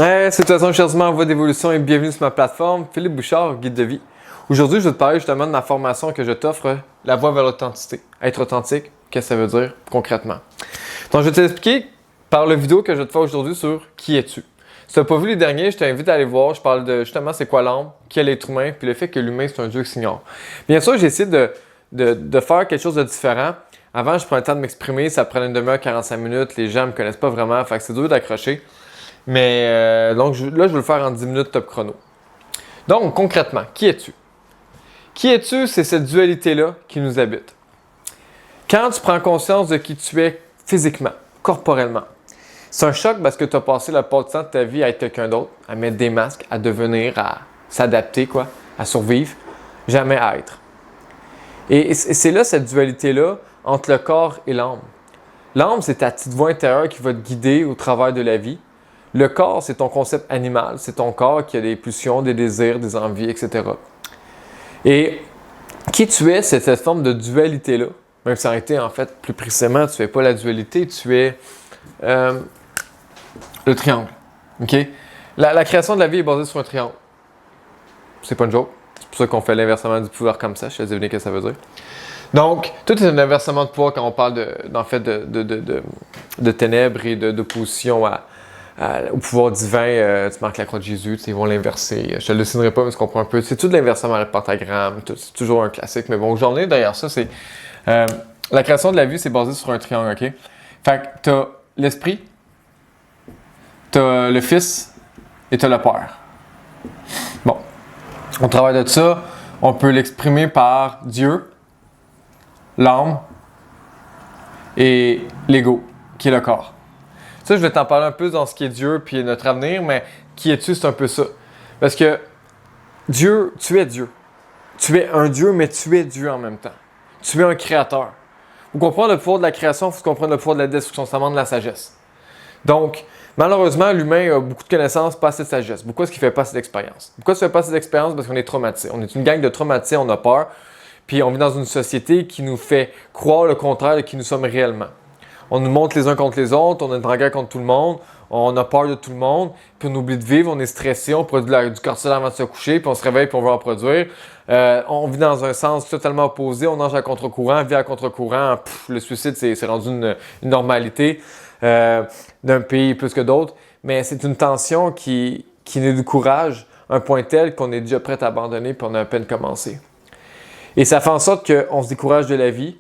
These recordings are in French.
Hey, salutations chers humains en voie d'évolution et bienvenue sur ma plateforme, Philippe Bouchard, guide de vie. Aujourd'hui, je vais te parler justement de ma formation que je t'offre, la voie vers l'authenticité. Être authentique, qu'est-ce que ça veut dire concrètement? Donc, je vais t'expliquer par la vidéo que je vais te faire aujourd'hui sur qui es-tu. Si tu n'as pas vu les derniers, je t'invite à aller voir. Je parle de justement c'est quoi l'âme, qui est l'être humain, puis le fait que l'humain c'est un Dieu qui s'ignore. Bien sûr, j'ai essayé de faire quelque chose de différent. Avant, je prenais le temps de m'exprimer, ça prenait une demi-heure, 45 minutes. Les gens ne me connaissent pas vraiment, fait que c'est dur d'accrocher. Mais donc là, je vais le faire en 10 minutes top chrono. Donc, concrètement, qui es-tu? Qui es-tu? C'est cette dualité-là qui nous habite. Quand tu prends conscience de qui tu es physiquement, corporellement, c'est un choc parce que tu as passé la part du temps de ta vie à être quelqu'un d'autre, à mettre des masques, à devenir, à s'adapter, à survivre, jamais à être. Et c'est là cette dualité-là entre le corps et l'âme. L'âme, c'est ta petite voix intérieure qui va te guider au travers de la vie. Le corps, c'est ton concept animal, c'est ton corps qui a des pulsions, des désirs, des envies, etc. Et qui tu es, c'est cette forme de dualité-là. Même si en réalité, en fait, plus précisément, tu n'es pas la dualité, tu es le triangle. Okay? La création de la vie est basée sur un triangle. C'est pas une joke. C'est pour ça qu'on fait l'inversement du pouvoir comme ça. Je te dis ce que ça veut dire. Donc, tout est un inversement de pouvoir quand on parle de ténèbres et d'opposition au pouvoir divin. Tu marques la croix de Jésus, ils vont l'inverser. Je te le dessinerai pas, mais tu comprends un peu. C'est tout de l'inversement à le pentagramme. C'est toujours un classique. Mais bon, aujourd'hui, derrière ça, c'est... la création de la vie, c'est basé sur un triangle, OK? Fait que t'as l'esprit, t'as le Fils et t'as le Père. Bon. Au travers de ça, on peut l'exprimer par Dieu, l'âme et l'ego, qui est le corps. Ça, je vais t'en parler un peu dans ce qui est Dieu puis notre avenir, mais qui es-tu, c'est un peu ça. Parce que Dieu, tu es Dieu. Tu es un Dieu, mais tu es Dieu en même temps. Tu es un créateur. Pour comprendre le pouvoir de la création, il faut comprendre le pouvoir de la destruction. Ça demande de la sagesse. Donc, malheureusement, l'humain a beaucoup de connaissances, pas assez de sagesse. Pourquoi est-ce qu'il ne fait pas assez d'expérience? Pourquoi il ne fait pas assez d'expérience? Parce qu'on est traumatisé. On est une gang de traumatisés, on a peur. Puis on vit dans une société qui nous fait croire le contraire de qui nous sommes réellement. On nous montre les uns contre les autres, on est en guerre contre tout le monde, on a peur de tout le monde, puis on oublie de vivre, on est stressé, on produit du cortisol avant de se coucher, puis on se réveille puis on veut en produire. On vit dans un sens totalement opposé, on nage à contre-courant, vit à contre-courant, le suicide c'est rendu une normalité d'un pays plus que d'autres, mais c'est une tension qui nous décourage à un point tel qu'on est déjà prêt à abandonner puis on a à peine commencé. Et ça fait en sorte qu'on se décourage de la vie,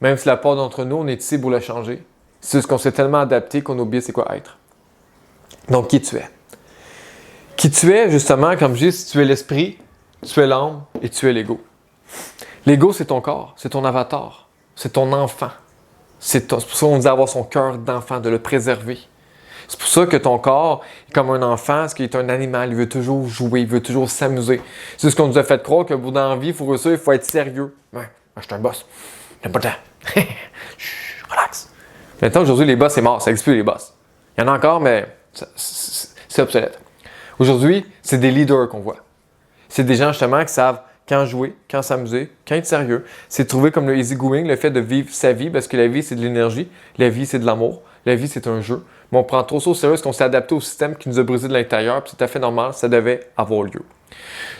même si la part d'entre nous, on est ici pour la changer. C'est juste qu'on s'est tellement adapté qu'on oublie c'est quoi être. Donc, qui tu es? Qui tu es, justement, comme je dis, si tu es l'esprit, tu es l'âme et tu es l'ego. L'ego, c'est ton corps, c'est ton avatar, c'est ton enfant. C'est pour ça qu'on dit avoir son cœur d'enfant, de le préserver. C'est pour ça que ton corps est comme un enfant, parce qu'il est un animal, il veut toujours jouer, il veut toujours s'amuser. C'est ce qu'on nous a fait croire que dans la vie, il faut réussir, il faut être sérieux. Ouais, moi, je suis un boss. J'aime pas le temps. Relax. Maintenant, aujourd'hui, les boss, c'est mort. Ça n'existe plus, les boss. Il y en a encore, mais c'est obsolète. Aujourd'hui, c'est des leaders qu'on voit. C'est des gens, justement, qui savent quand jouer, quand s'amuser, quand être sérieux. C'est trouver comme le easygoing, le fait de vivre sa vie, parce que la vie, c'est de l'énergie. La vie, c'est de l'amour. La vie, c'est un jeu. Mais on prend trop ça au sérieux parce qu'on s'est adapté au système qui nous a brisé de l'intérieur, puis c'est tout à fait normal, ça devait avoir lieu.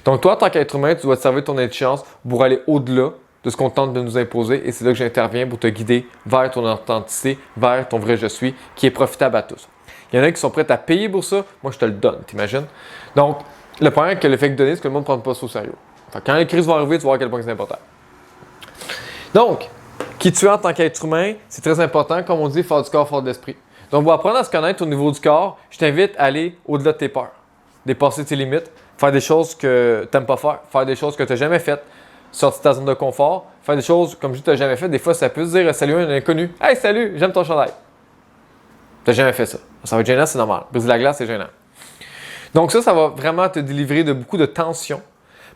Donc, toi, en tant qu'être humain, tu dois te servir de ton intelligence pour aller au-delà de ce qu'on tente de nous imposer, et c'est là que j'interviens pour te guider vers ton authenticité, vers ton vrai je suis, qui est profitable à tous. Il y en a qui sont prêts à payer pour ça, moi je te le donne, t'imagines? Donc, le problème que le fait de donner, c'est que le monde ne prend pas ça au sérieux. Fait que quand les crises vont arriver, tu vas voir à quel point c'est important. Donc, qui tu es en tant qu'être humain, c'est très important, comme on dit, fort du corps, fort de l'esprit. Donc, pour apprendre à se connaître au niveau du corps, je t'invite à aller au-delà de tes peurs, dépasser tes limites, faire des choses que tu n'aimes pas faire des choses que tu n'as jamais faites, sortir de ta zone de confort, faire des choses comme je dis que tu n'as jamais fait. Des fois, ça peut se dire salut à un inconnu. Hey, salut, j'aime ton chandail. Tu n'as jamais fait ça. Ça va être gênant, c'est normal. Briser la glace, c'est gênant. Donc, ça va vraiment te délivrer de beaucoup de tension.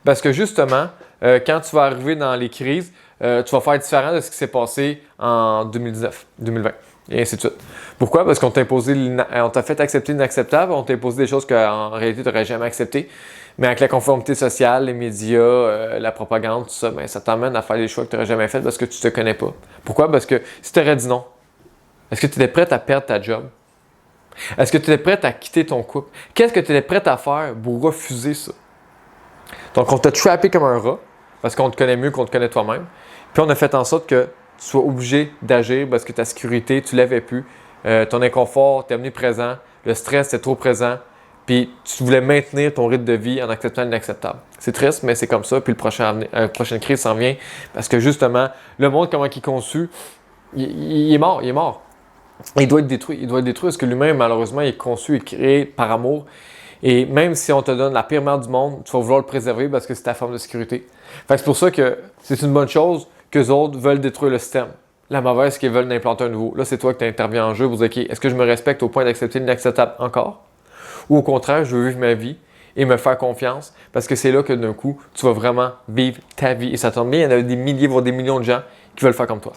Parce que justement, quand tu vas arriver dans les crises, tu vas faire différent de ce qui s'est passé en 2019, 2020, et ainsi de suite. Pourquoi? Parce qu'on t'a fait accepter l'inacceptable, on t'a imposé des choses qu'en réalité, tu n'aurais jamais acceptées. Mais avec la conformité sociale, les médias, la propagande, tout ça, ça t'emmène à faire des choix que tu n'aurais jamais fait parce que tu ne te connais pas. Pourquoi? Parce que si tu aurais dit non, est-ce que tu étais prête à perdre ta job? Est-ce que tu es prête à quitter ton couple? Qu'est-ce que tu es prête à faire pour refuser ça? Donc, on t'a trappé comme un rat parce qu'on te connaît mieux qu'on te connaît toi-même. Puis, on a fait en sorte que tu sois obligé d'agir parce que ta sécurité, tu ne l'avais plus. Ton inconfort t'est omniprésent. Le stress, était trop présent. Puis, tu voulais maintenir ton rythme de vie en acceptant l'inacceptable. C'est triste, mais c'est comme ça. Puis, la prochaine crise s'en vient parce que justement, le monde, comment il est conçu, il est mort. Il est mort. Il doit être détruit. Il doit être détruit parce que l'humain, malheureusement, il est conçu et créé par amour. Et même si on te donne la pire merde du monde, tu vas vouloir le préserver parce que c'est ta forme de sécurité. Fait que c'est pour ça que c'est une bonne chose qu'eux autres veulent détruire le système. La mauvaise, c'est qu'ils veulent implanter un nouveau. Là, c'est toi qui interviens en jeu pour dire, OK, est-ce que je me respecte au point d'accepter l'inacceptable encore? Ou au contraire, je veux vivre ma vie et me faire confiance parce que c'est là que d'un coup, tu vas vraiment vivre ta vie. Et ça tombe bien, il y en a des milliers, voire des millions de gens qui veulent faire comme toi.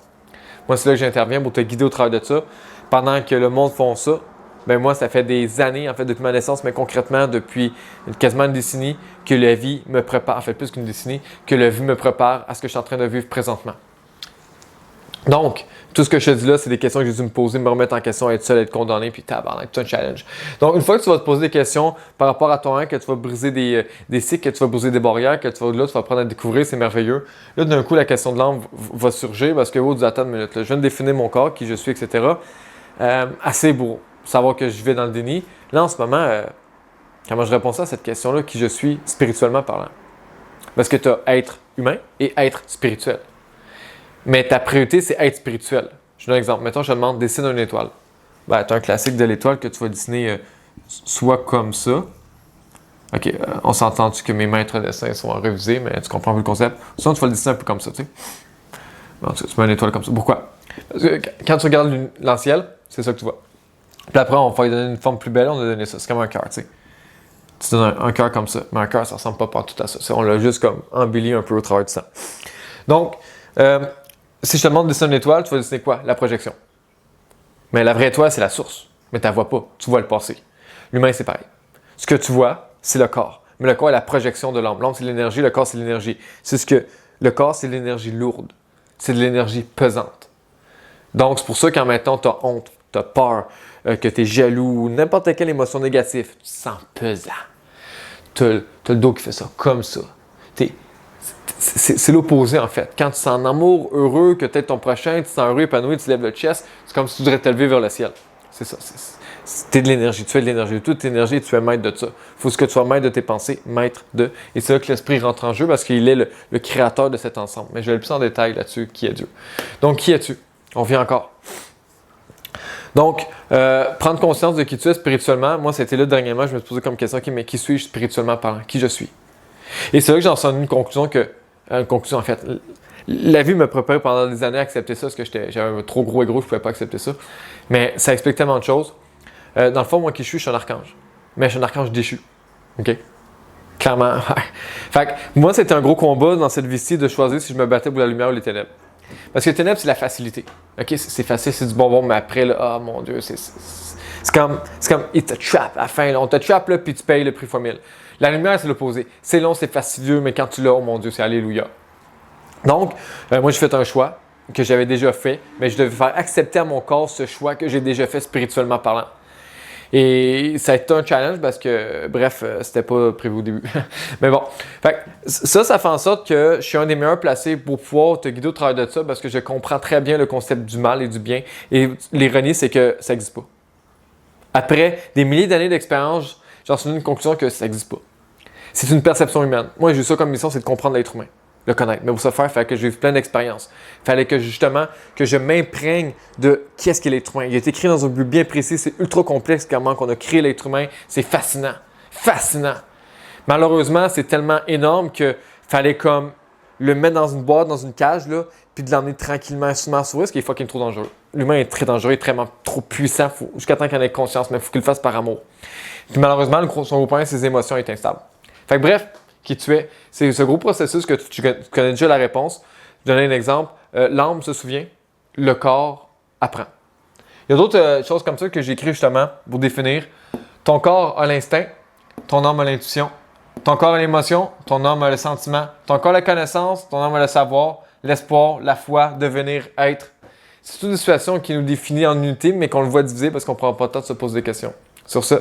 Moi, c'est là que j'interviens pour te guider au travers de ça. Pendant que le monde font ça, ben moi, ça fait des années, en fait, depuis ma naissance, mais concrètement depuis quasiment une décennie, que la vie me prépare, en fait plus qu'une décennie, que la vie me prépare à ce que je suis en train de vivre présentement. Donc, tout ce que je te dis là, c'est des questions que j'ai dû me poser, me remettre en question, être seul, être condamné, puis tabarnak, tout un challenge. Donc, une fois que tu vas te poser des questions par rapport à toi, que tu vas briser des cycles, que tu vas briser des barrières, que tu vas apprendre à découvrir, c'est merveilleux. Là, d'un coup, la question de l'âme va surgir parce que, oh, attends une minute, là, je viens de définir mon corps, qui je suis, etc. Assez pour savoir que je vais dans le déni. Là, en ce moment, comment je réponds ça à cette question-là, qui je suis spirituellement parlant? Parce que tu as être humain et être spirituel. Mais ta priorité, c'est être spirituel. Je donne un exemple. Mettons, je te demande, dessine une étoile. Ben, tu as un classique de l'étoile que tu vas dessiner soit comme ça. OK, on s'entend-tu que mes maîtres de dessin sont révisés, mais tu comprends un peu le concept. Sinon, tu vas le dessiner un peu comme ça, tu sais. Bon, tu mets une étoile comme ça. Pourquoi? Parce que quand tu regardes l'arc-en-ciel, c'est ça que tu vois. Puis après, on va lui donner une forme plus belle, on a donné ça. C'est comme un cœur, tu sais. Tu donnes un cœur comme ça. Mais un cœur, ça ressemble pas partout à ça. On l'a juste comme embelli un peu au travers de ça. Donc, si je te demande de dessiner une étoile, tu vas dessiner quoi? La projection. Mais la vraie étoile, c'est la source. Mais tu la vois pas. Tu vois le passé. L'humain, c'est pareil. Ce que tu vois, c'est le corps. Mais le corps est la projection de l'âme. L'âme, c'est l'énergie. Le corps, c'est l'énergie. Le corps, c'est l'énergie lourde. C'est de l'énergie pesante. Donc, c'est pour ça quand maintenant tu as honte, tu as peur, que tu es jaloux, n'importe quelle émotion négative, tu te sens pesant. Tu as le dos qui fait ça, comme ça. C'est l'opposé en fait. Quand tu sens en amour, heureux, que tu es ton prochain, tu te sens heureux, épanoui, tu lèves le chest, c'est comme si tu voudrais te lever vers le ciel. C'est ça. Tu es de l'énergie, tu es de l'énergie. Toute l'énergie, tu es maître de ça. Il faut que tu sois maître de tes pensées, maître de. Et c'est là que l'esprit rentre en jeu parce qu'il est le créateur de cet ensemble. Mais je vais aller plus en détail là-dessus, qui est Dieu. Donc, qui es-tu? On vient encore. Donc, prendre conscience de qui tu es spirituellement, moi, c'était là dernièrement, je me suis posé comme question, OK, mais qui suis-je spirituellement parlant? Qui je suis? Et c'est là que j'en sors une conclusion en fait, la vie me préparait pendant des années à accepter ça, parce que j'avais un trop gros ego, je ne pouvais pas accepter ça. Mais ça explique tellement de choses. Dans le fond, moi, qui je suis un archange. Mais je suis un archange déchu. OK? Clairement. Fait que moi, c'était un gros combat dans cette vie-ci de choisir si je me battais pour la lumière ou les ténèbres. Parce que les ténèbres, c'est la facilité. OK? C'est facile, c'est du bonbon, mais après, là, oh mon Dieu, c'est comme, il te trappe à la fin. Là. On te trappe, là, puis tu payes le prix fois 1000. La lumière, c'est l'opposé. C'est long, c'est fastidieux, mais quand tu l'as, oh mon Dieu, c'est alléluia. Donc, moi, j'ai fait un choix que j'avais déjà fait, mais je devais faire accepter à mon corps ce choix que j'ai déjà fait spirituellement parlant. Et ça a été un challenge parce que, bref, c'était pas prévu au début. Mais bon, fait, ça fait en sorte que je suis un des meilleurs placés pour pouvoir te guider au travers de ça parce que je comprends très bien le concept du mal et du bien. Et l'ironie, c'est que ça n'existe pas. Après des milliers d'années d'expérience, j'en suis une conclusion que ça n'existe pas. C'est une perception humaine. Moi, j'ai eu ça comme mission, c'est de comprendre l'être humain, le connaître. Mais pour ce faire, il fallait que je vive plein d'expériences. Il fallait que justement, que je m'imprègne de qu'est-ce qu'est l'être humain. Il a été créé dans un but bien précis, c'est ultra complexe comment on a créé l'être humain. C'est fascinant. Fascinant. Malheureusement, c'est tellement énorme qu'il fallait comme le mettre dans une boîte, dans une cage, là, puis de l'emmener tranquillement et souvent sur ce qui est fucking trop dangereux. L'humain est très dangereux, il est vraiment trop puissant, jusqu'à temps qu'il en ait conscience, mais il faut qu'il le fasse par amour. Puis malheureusement, son gros point, c'est ses émotions est instable. Fait que bref, qui tu es, c'est ce gros processus que tu connais déjà la réponse. Je vais donner un exemple. L'âme se souvient, le corps apprend. Il y a d'autres choses comme ça que j'ai écrit justement pour définir. Ton corps a l'instinct, ton âme a l'intuition. Ton corps a l'émotion, ton âme a le sentiment. Ton corps a la connaissance, ton âme a le savoir, l'espoir, la foi, devenir, être. C'est toutes des situations qui nous définissent en unité, mais qu'on le voit diviser parce qu'on ne prend pas le temps de se poser des questions. Sur ce,